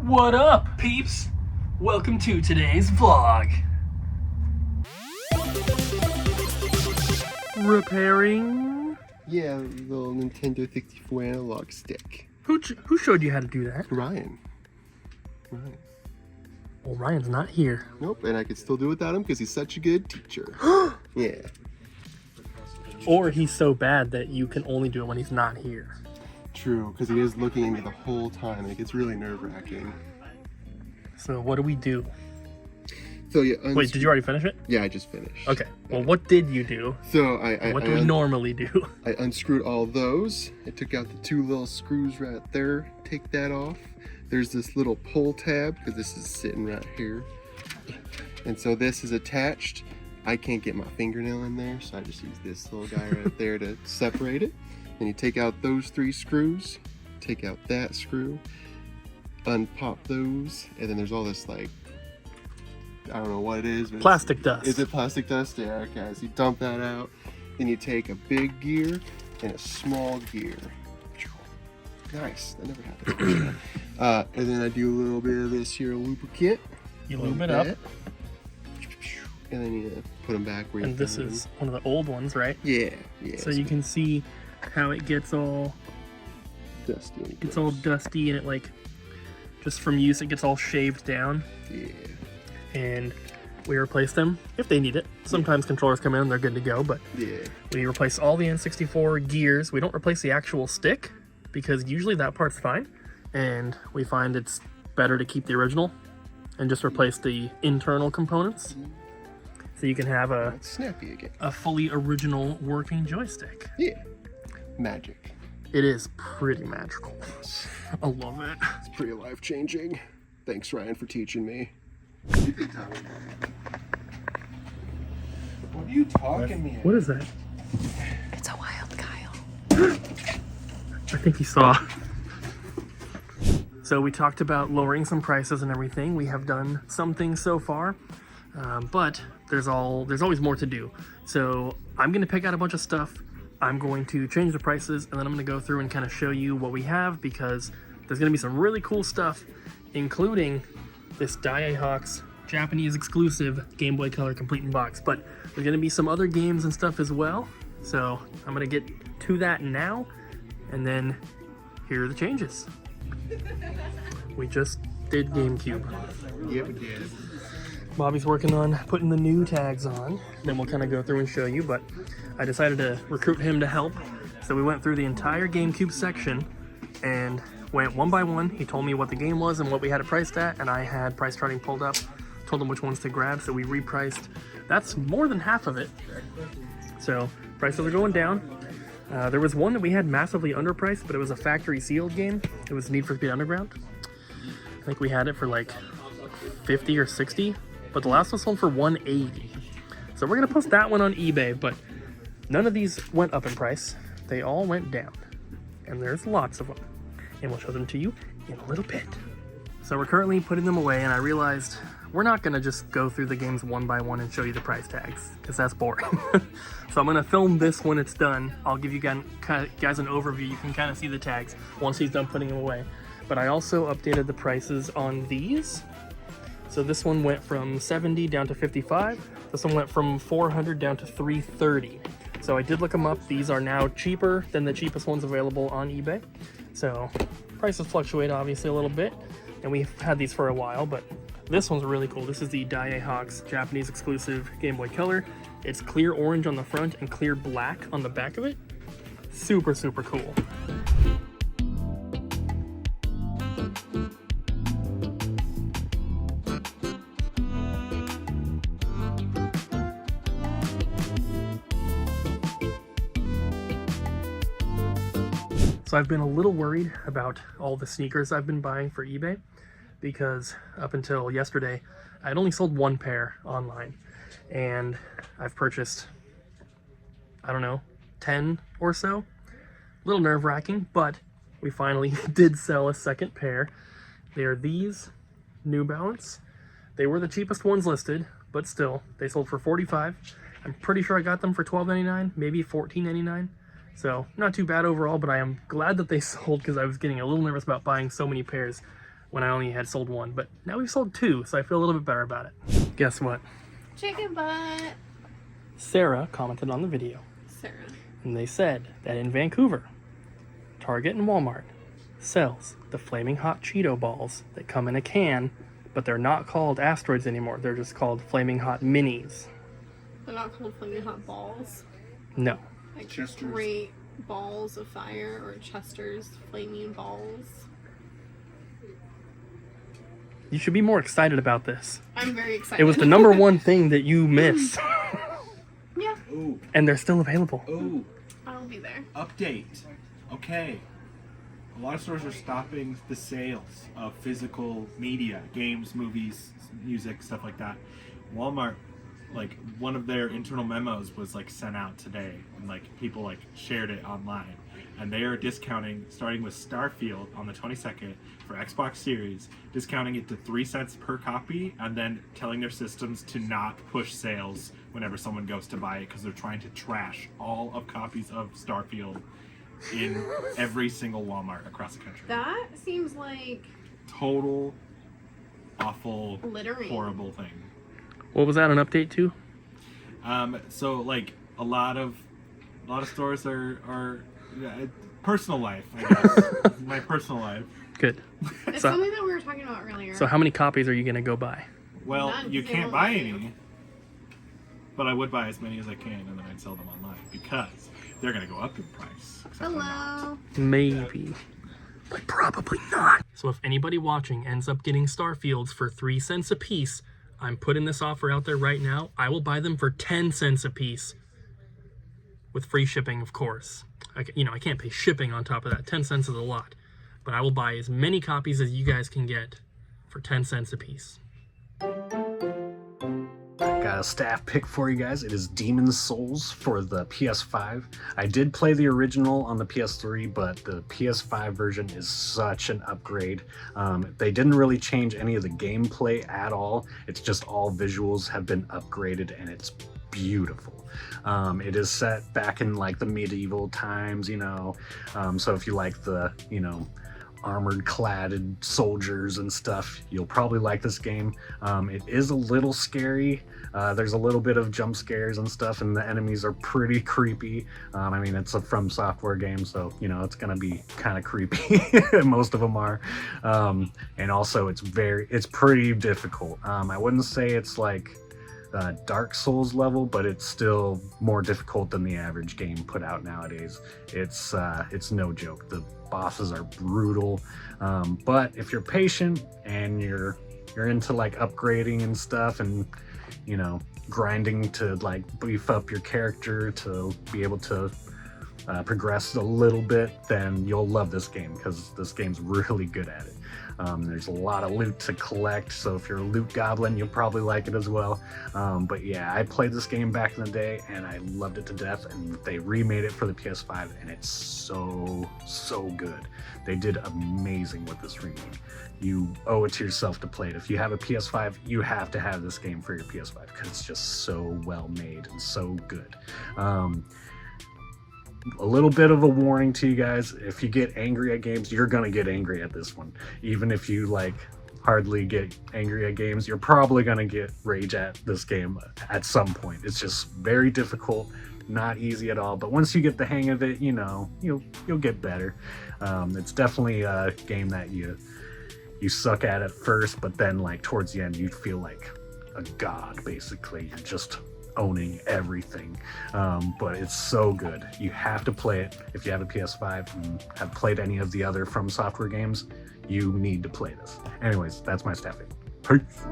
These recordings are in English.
What up, peeps? Welcome to today's vlog. Repairing? Yeah, little Nintendo 64 analog stick. Who showed you how to do that? Ryan. Well, Ryan's not here. Nope, and I could still do it without him because he's such a good teacher. Yeah. Or he's so bad that you can only do it when he's not here. True, because he is looking at me the whole time. Like, it's really nerve-wracking. So what do we do? So yeah. Wait, did you already finish it? Yeah, I just finished. Okay. Well, what did you do? So what do we normally do? I unscrewed all those. I took out the two little screws right there. Take that off. There's this little pull tab because this is sitting right here. And so this is attached. I can't get my fingernail in there, so I just use this little guy right there to separate it. Then you take out those three screws, take out that screw, unpop those, and then there's all this, like, I don't know what it is. But Plastic dust. Is it plastic dust? Yeah, okay. So you dump that out. Then you take a big gear and a small gear. Nice. That never happened. And then I do a little bit of this here lubricant. You lube it up. And then you put them back where you. And this is one of the old ones, right? Yeah. So you can see how it gets all dusty. It's all dusty, and it, like, just from use, it gets all shaved down. Yeah. And we replace them if they need it. Sometimes controllers come in and they're good to go, but yeah, we replace all the N64 gears. We don't replace the actual stick because usually that part's fine, and we find it's better to keep the original and just replace the internal components, so you can have it's snappy again. A fully original working joystick. Yeah, magic. It is pretty magical. I love it. It's pretty life-changing. Thanks, Ryan, for teaching me. What are you talking me? What is that? It's a wild Kyle. I think he saw. So we talked about lowering some prices and everything. We have done some things so far, but there's always more to do. So I'm going to pick out a bunch of stuff. I'm going to change the prices, and then I'm going to go through and kind of show you what we have, because there's going to be some really cool stuff, including this Daiehawks Japanese exclusive Game Boy Color complete in box. But there's going to be some other games and stuff as well. So I'm going to get to that now, and then here are the changes. We just did GameCube. Yeah, we did. Bobby's working on putting the new tags on. Then we'll kind of go through and show you, but I decided to recruit him to help. So we went through the entire GameCube section and went one by one. He told me what the game was and what we had it priced at, and I had price charting pulled up, told him which ones to grab, so we repriced. That's more than half of it. So prices are going down. There was one that we had massively underpriced, but it was a factory sealed game. It was Need for Speed Underground. I think we had it for like 50 or 60, but the last one sold for 180. So we're gonna post that one on eBay, but none of these went up in price. They all went down, and there's lots of them, and we'll show them to you in a little bit. So we're currently putting them away, and I realized we're not gonna just go through the games one by one and show you the price tags, because that's boring. So I'm gonna film this when it's done. I'll give you guys an overview. You can kind of see the tags once he's done putting them away. But I also updated the prices on these. So this one went from 70 down to 55. This one went from 400 down to 330. So I did look them up. These are now cheaper than the cheapest ones available on eBay. So prices fluctuate obviously a little bit, and we've had these for a while, but this one's really cool. This is the Daiehawks Japanese exclusive Game Boy Color. It's clear orange on the front and clear black on the back of it. Super, super cool. So I've been a little worried about all the sneakers I've been buying for eBay, because up until yesterday, I'd only sold one pair online, and I've purchased, I don't know, 10 or so. A little nerve-wracking, but we finally did sell a second pair. They are these New Balance. They were the cheapest ones listed, but still, they sold for $45. I'm pretty sure I got them for $12.99, maybe $14.99. So not too bad overall, but I am glad that they sold, because I was getting a little nervous about buying so many pairs when I only had sold one, but now we've sold 2, so I feel a little bit better about it. Guess what? Chicken butt. Sarah commented on the video, Sarah. and they said that in Vancouver, Target and Walmart sells the Flaming Hot Cheeto balls that come in a can, but they're not called asteroids anymore. They're just called Flaming Hot Minis. They're not called flaming hot balls. No. Like Chester's. great balls of fire, or Chester's flaming balls. You should be more excited about this. I'm very excited. It was the number 1 thing that you missed. Yeah. Ooh, And they're still available. ooh, I'll be there. update. Okay. A lot of stores are stopping the sales of physical media, games, movies, music, stuff like that. Walmart, like, one of their internal memos was like sent out today, and like people like shared it online, and they are discounting, starting with Starfield on the 22nd for Xbox Series, discounting it to 3 cents per copy, and then telling their systems to not push sales whenever someone goes to buy it, because they're trying to trash all of copies of Starfield in every single Walmart across the country. That seems like Total awful, littering. horrible thing. What was that an update to? So like a lot of stores are personal life, I guess. My personal life. Good. It's So- something that we were talking about earlier. So how many copies are you going to go buy? Well, None, you they can't won't buy let you. any, but I would buy as many as I can, and then I'd sell them online, because they're gonna go up in price. except they're not. Hello. Maybe. But probably not. So if anybody watching ends up getting Starfields for 3 cents a piece, I'm putting this offer out there right now. I will buy them for 10 cents a piece. With free shipping, of course. I can't pay shipping on top of that. 10 cents is a lot. But I will buy as many copies as you guys can get for 10 cents a piece. Got a staff pick for you guys. It is Demon's Souls for the PS5. I did play the original on the PS3, but the PS5 version is such an upgrade. They didn't really change any of the gameplay at all. It's just all visuals have been upgraded, and it's beautiful. It is set back in like the medieval times, so if you like the, armored cladded soldiers and stuff, you'll probably like this game. It is a little scary. There's a little bit of jump scares and stuff, and the enemies are pretty creepy. It's a From Software game, so it's gonna be kind of creepy. Most of them are. And also it's pretty difficult. I wouldn't say it's like Dark Souls level, but it's still more difficult than the average game put out nowadays. It's no joke. The bosses are brutal, but if you're patient and you're into like upgrading and stuff, and grinding to like beef up your character to be able to progress a little bit, then you'll love this game, because this game's really good at it. There's a lot of loot to collect, so if you're a loot goblin, you'll probably like it as well. But yeah, I played this game back in the day, and I loved it to death, and they remade it for the PS5, and it's so good. They did amazing with this remake. You owe it to yourself to play it. If you have a PS5, you have to have this game for your PS5, because it's just so well made and so good. A little bit of a warning to you guys: if you get angry at games, you're gonna get angry at this one. Even if you like hardly get angry at games, you're probably gonna get rage at this game at some point. It's just very difficult, not easy at all, but once you get the hang of it, you'll get better. It's definitely a game that you suck at first, but then like towards the end you feel like a god, basically. You're just owning everything. But it's so good. You have to play it. If you have a PS5 and have played any of the other From Software games, you need to play this. Anyways, that's my staff pick. Peace.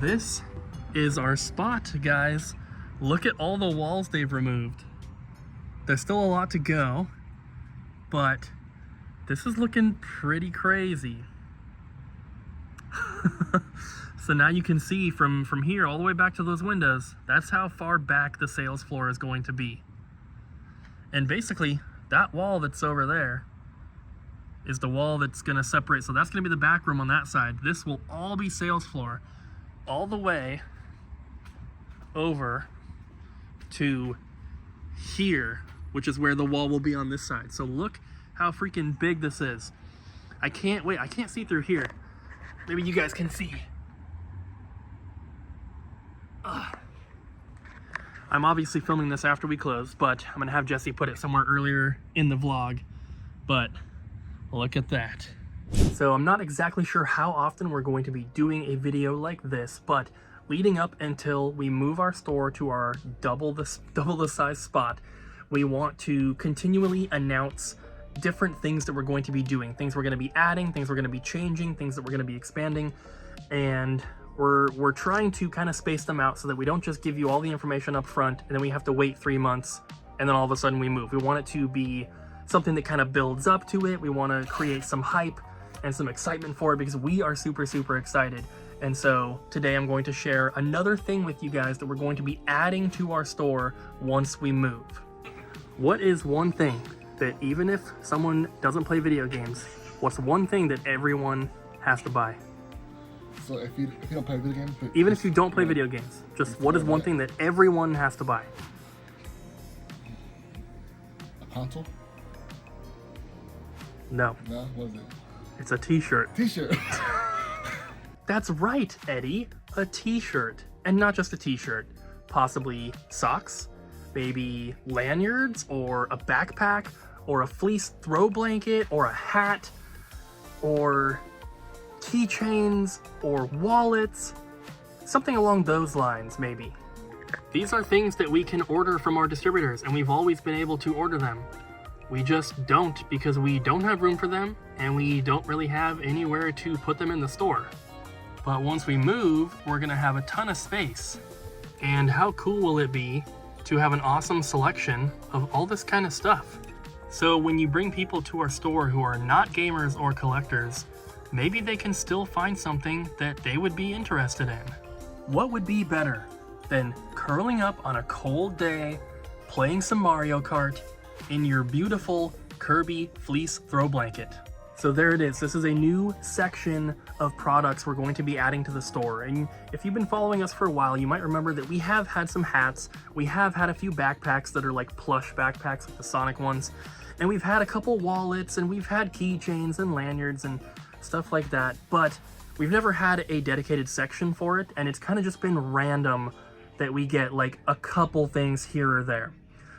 This is our spot, guys. Look at all the walls they've removed. There's still a lot to go, but this is looking pretty crazy. So now you can see from here all the way back to those windows, that's how far back the sales floor is going to be. And basically, that wall that's over there is the wall that's going to separate. So that's going to be the back room on that side. This will all be sales floor all the way over to here, which is where the wall will be on this side. So look how freaking big this is. I can't wait. I can't see through here. Maybe you guys can see. I'm obviously filming this after we close, but I'm gonna have Jesse put it somewhere earlier in the vlog. But look at that. So I'm not exactly sure how often we're going to be doing a video like this, but leading up until we move our store to our double the size spot, we want to continually announce different things that we're going to be doing, things we're going to be adding, things we're going to be changing, things that we're going to be expanding, and we're trying to kind of space them out so that we don't just give you all the information up front and then we have to wait 3 months and then all of a sudden we move. We want it to be something that kind of builds up to it. We want to create some hype and some excitement for it because we are super excited. And so today I'm going to share another thing with you guys that we're going to be adding to our store once we move. What is one thing that even if someone doesn't play video games, what's one thing that everyone has to buy? So if you don't play video games, Even if you don't play video games, just what is one thing that everyone has to buy? a console? No, No, what is it? it's a t-shirt. T-shirt. That's right, Eddie, a t-shirt. And not just a t-shirt, possibly socks, maybe lanyards, or a backpack, or a fleece throw blanket, or a hat, or keychains, or wallets, something along those lines, maybe. These are things that we can order from our distributors, and we've always been able to order them. We just don't because we don't have room for them, and we don't really have anywhere to put them in the store. But once we move, we're gonna have a ton of space. And how cool will it be to have an awesome selection of all this kind of stuff? So when you bring people to our store who are not gamers or collectors, maybe they can still find something that they would be interested in. What would be better than curling up on a cold day, playing some Mario Kart in your beautiful Kirby fleece throw blanket? So there it is. This is a new section of products we're going to be adding to the store. And if you've been following us for a while, you might remember that we have had some hats. We have had a few backpacks that are like plush backpacks, like the Sonic ones. And we've had a couple wallets, and we've had keychains and lanyards and stuff like that. But we've never had a dedicated section for it, and it's kind of just been random that we get like a couple things here or there.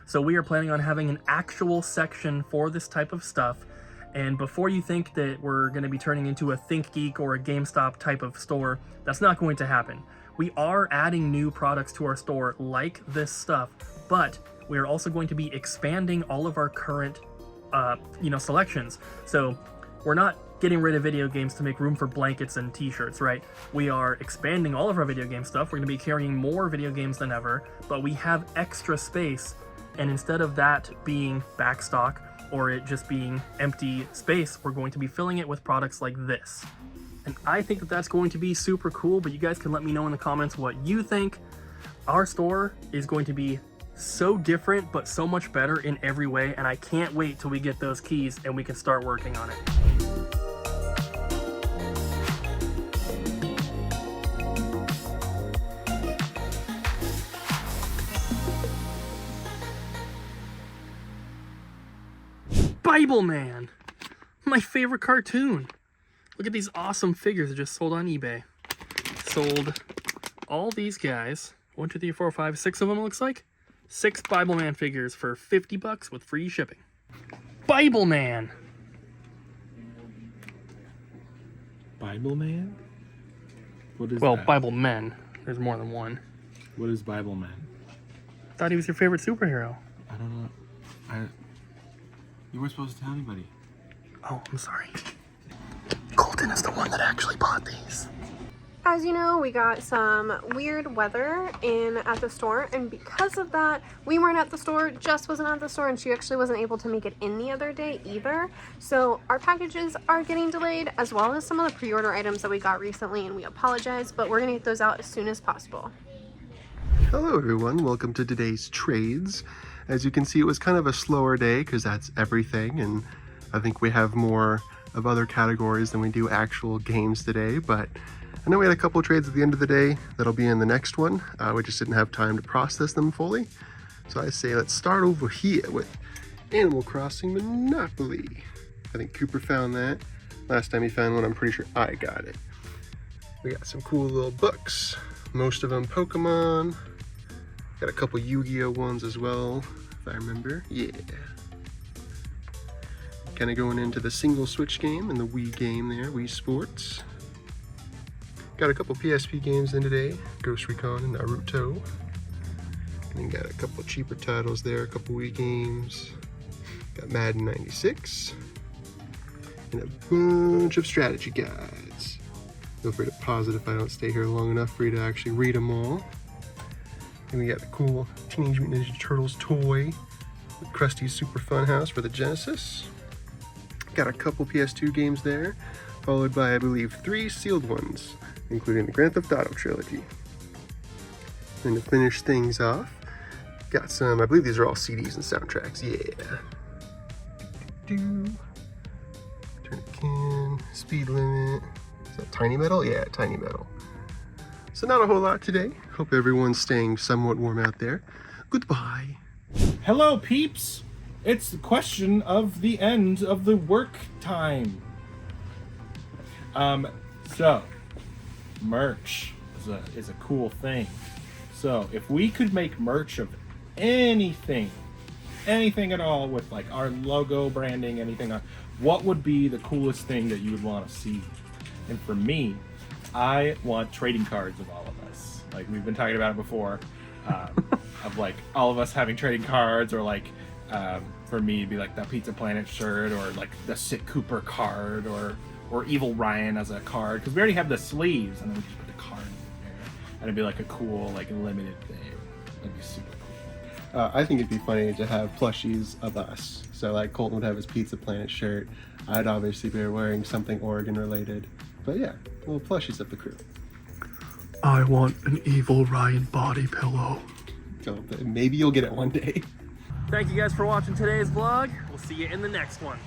So we are planning on having an actual section for this type of stuff. And before you think that we're going to be turning into a ThinkGeek or a GameStop type of store, that's not going to happen. We are adding new products to our store like this stuff, but we are also going to be expanding all of our current selections. So we're not getting rid of video games to make room for blankets and t-shirts, right? We are expanding all of our video game stuff. We're going to be carrying more video games than ever, but we have extra space. And instead of that being backstock, or it just being empty space, we're going to be filling it with products like this. And I think that that's going to be super cool, but you guys can let me know in the comments what you think. Our store is going to be so different, but so much better in every way, and I can't wait till we get those keys and we can start working on it. Bible Man, my favorite cartoon. Look at these awesome figures I just sold on eBay. Sold all these guys, 1, 2, 3, 4, 5, 6 of them it looks like. 6 Bible Man figures for $50 with free shipping. Bible Man. Bible Man? What is Well, that? Bible Men. There's more than one. What is Bible Man? Thought he was your favorite superhero. I don't know. You weren't supposed to tell anybody. Oh, I'm sorry. Colton is the one that actually bought these. As you know, we got some weird weather at the store, and because of that, we weren't at the store. Jess wasn't at the store, and she actually wasn't able to make it in the other day either. So our packages are getting delayed, as well as some of the pre-order items that we got recently, and we apologize, but we're gonna get those out as soon as possible. Hello everyone, welcome to today's trades. As you can see, it was kind of a slower day because that's everything, and I think we have more of other categories than we do actual games today, but I know we had a couple of trades at the end of the day that'll be in the next one. We just didn't have time to process them fully. So I say let's start over here with Animal Crossing Monopoly. I think Cooper found that. Last time he found one, I'm pretty sure I got it. We got some cool little books. Most of them Pokemon. Got a couple Yu-Gi-Oh ones as well, if I remember. Yeah. Kind of going into the single Switch game and the Wii game there, Wii Sports. Got a couple PSP games in today, Ghost Recon and Naruto. And then got a couple cheaper titles there, a couple Wii games. Got Madden 96. And a bunch of strategy guides. Feel free to pause it if I don't stay here long enough for you to actually read them all. And we got the cool Teenage Mutant Ninja Turtles toy with Krusty's Super Fun House for the Genesis. Got a couple PS2 games there, followed by, I believe, 3 sealed ones, including the Grand Theft Auto trilogy. And to finish things off, got some, I believe these are all CDs and soundtracks, yeah. Turn a can, speed limit. Is that Tiny Metal? Yeah, Tiny Metal. So not a whole lot today. Hope everyone's staying somewhat warm out there. Goodbye. Hello, peeps. It's the question of the end of the work time. So merch is a cool thing. So if we could make merch of anything at all with like our logo, branding, anything, what would be the coolest thing that you would want to see? And for me, I want trading cards of all of us. Like we've been talking about it before, of like all of us having trading cards, or like for me it'd be like the Pizza Planet shirt, or like the Sick Cooper card, or Evil Ryan as a card, because we already have the sleeves, and then we just put the card in there, and it'd be like a cool, like limited thing. That'd be super cool. I think it'd be funny to have plushies of us. So like Colton would have his Pizza Planet shirt. I'd obviously be wearing something Oregon related. But yeah, little plushies of the crew. I want an Evil Ryan body pillow. So maybe you'll get it one day. Thank you guys for watching today's vlog. We'll see you in the next one.